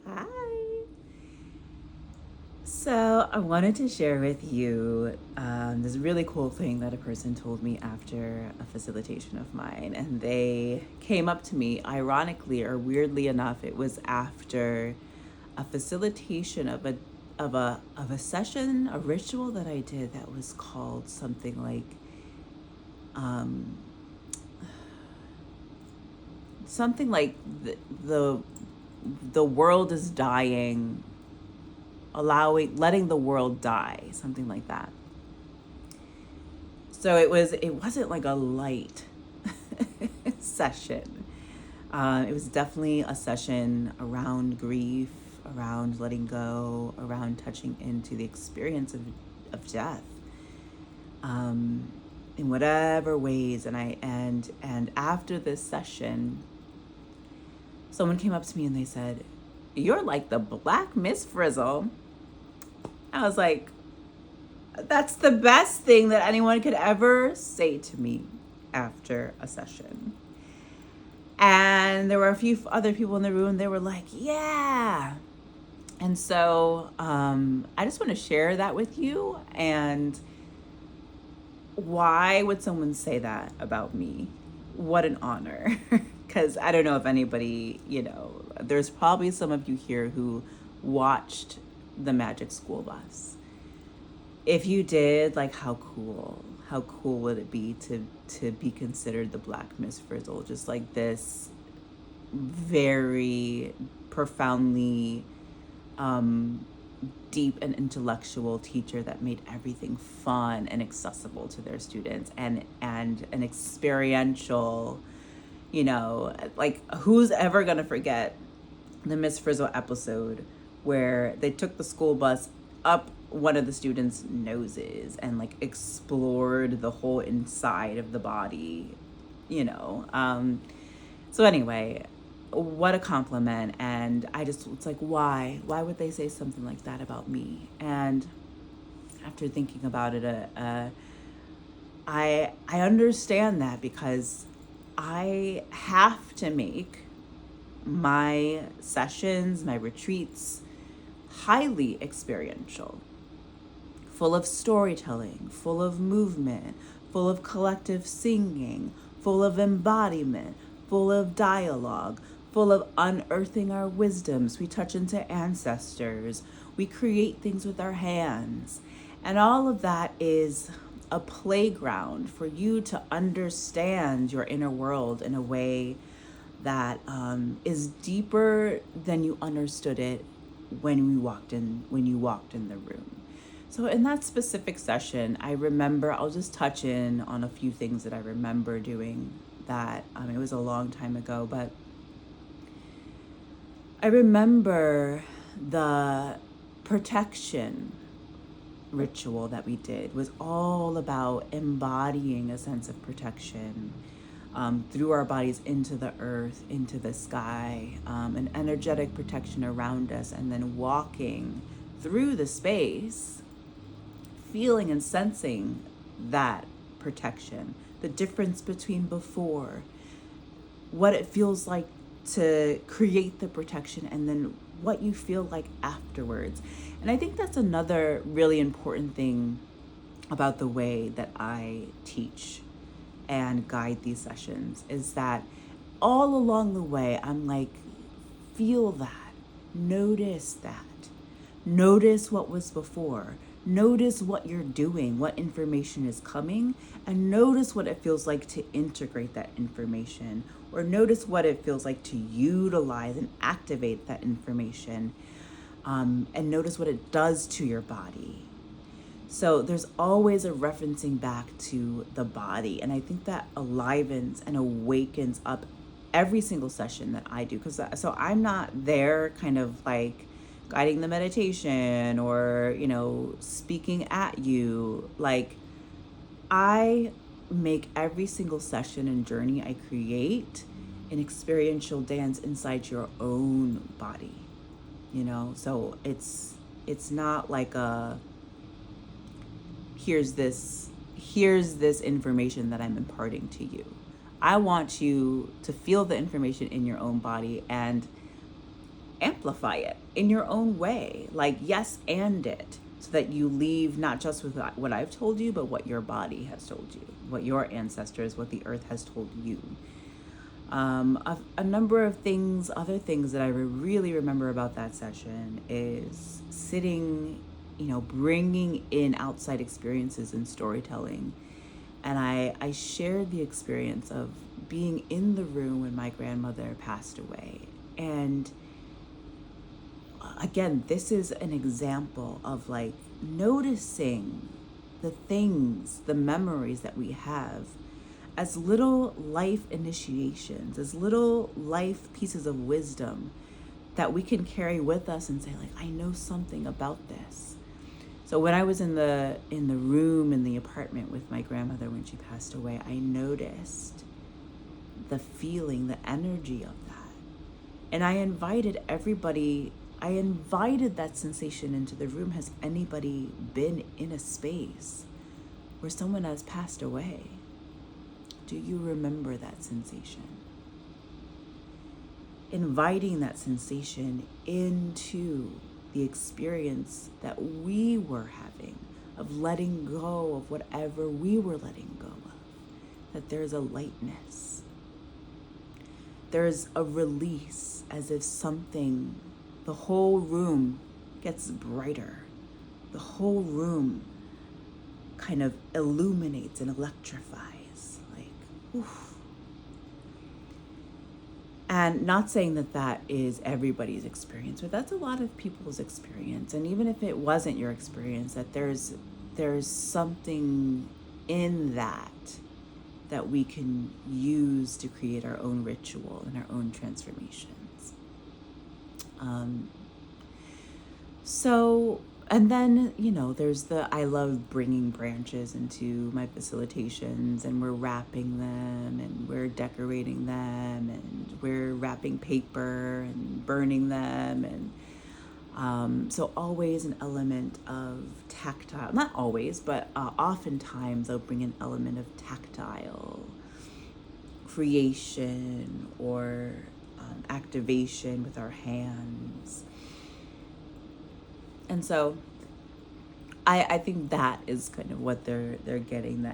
Hi. So, I wanted to share with you this really cool thing that a person told me after a facilitation of mine. And they came up to me, ironically or weirdly enough, it was after a facilitation of a session, a ritual that I did that was called something like um, something like the world is dying, letting the world die, something like that. So it wasn't like a light session. It was definitely a session around grief, around letting go, around touching into the experience of death, um, in whatever ways. And after this session, someone came up to me and they said, "You're like the Black Ms Frizzle." I was like, that's the best thing that anyone could ever say to me after a session. And there were a few other people in the room. They were like, yeah. And so I just want to share that with you. And why would someone say that about me? What an honor. Because I don't know if anybody, there's probably some of you here who watched the Magic School Bus. If you did, like, how cool would it be to be considered the Black Ms Frizzle? Just like this very profoundly um, deep and intellectual teacher that made everything fun and accessible to their students, and an experiential, like, who's ever gonna forget the Miss Frizzle episode where they took the school bus up one of the students' noses and like explored the whole inside of the body, you know. So anyway, what a compliment. And it's like, why would they say something like that about me? And after thinking about it, I understand that, because I have to make my sessions, my retreats, highly experiential, full of storytelling, full of movement, full of collective singing, full of embodiment, full of dialogue, full of unearthing our wisdoms. We touch into ancestors. We create things with our hands. And all of that is a playground for you to understand your inner world in a way that is deeper than you understood it when you walked in the room. So in that specific session, I remember, I'll just touch in on a few things that I remember doing that. It was a long time ago, but I remember the protection ritual that we did was all about embodying a sense of protection through our bodies into the earth, into the sky, an energetic protection around us, and then walking through the space, feeling and sensing that protection, the difference between before, what it feels like to create the protection, and then what you feel like afterwards. And I think that's another really important thing about the way that I teach and guide these sessions, is that all along the way, I'm like, feel that, notice that, notice what was before, notice what you're doing, what information is coming, and notice what it feels like to integrate that information, or notice what it feels like to utilize and activate that information, and notice what it does to your body. So there's always a referencing back to the body. And I think that alivens and awakens up every single session that I do. So I'm not there kind of like guiding the meditation or, speaking at you. Like, I make every single session and journey I create an experiential dance inside your own body, So it's not like a, here's this information that I'm imparting to you. I want you to feel the information in your own body and amplify it in your own way. Like, yes, and it, so that you leave not just with what I've told you, but what your body has told you, what your ancestors, what the earth has told you. A number of things, other things that I really remember about that session is sitting, bringing in outside experiences and storytelling. And I shared the experience of being in the room when my grandmother passed away. And again, this is an example of like noticing the things, the memories that we have as little life initiations, as little life pieces of wisdom that we can carry with us and say, like, I know something about this. So when I was in the room in the apartment with my grandmother when she passed away, I noticed the feeling, the energy of that. And I invited that sensation into the room. Has anybody been in a space where someone has passed away? Do you remember that sensation? Inviting that sensation into the experience that we were having of letting go of whatever we were letting go of. That there's a lightness. There's a release, as if something, the whole room gets brighter. The whole room kind of illuminates and electrifies. Oof. And not saying that is everybody's experience, but that's a lot of people's experience. And even if it wasn't your experience, that there's something in that we can use to create our own ritual and our own transformations. And then, there's I love bringing branches into my facilitations, and we're wrapping them and we're decorating them and we're wrapping paper and burning them. And so always an element of tactile, not always, but oftentimes I'll bring an element of tactile creation or activation with our hands. And so I think that is kind of what they're getting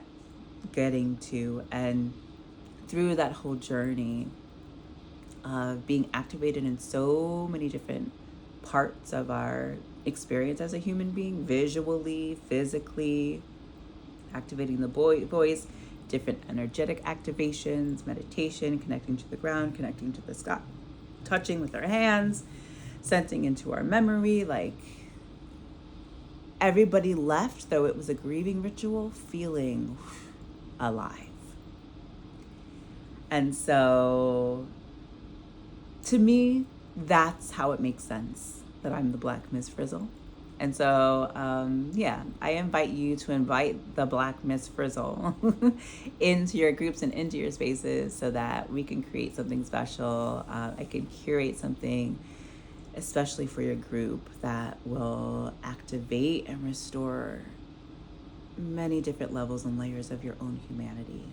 to. And through that whole journey of being activated in so many different parts of our experience as a human being, visually, physically, activating the voice, different energetic activations, meditation, connecting to the ground, connecting to the sky, touching with our hands, sensing into our memory, like everybody left, though it was a grieving ritual, feeling alive. And so, to me, that's how it makes sense that I'm the Black Ms Frizzle. And so, I invite you to invite the Black Ms Frizzle into your groups and into your spaces so that we can create something special. I can curate something especially for your group that will activate and restore many different levels and layers of your own humanity.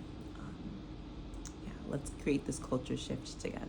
Let's create this culture shift together.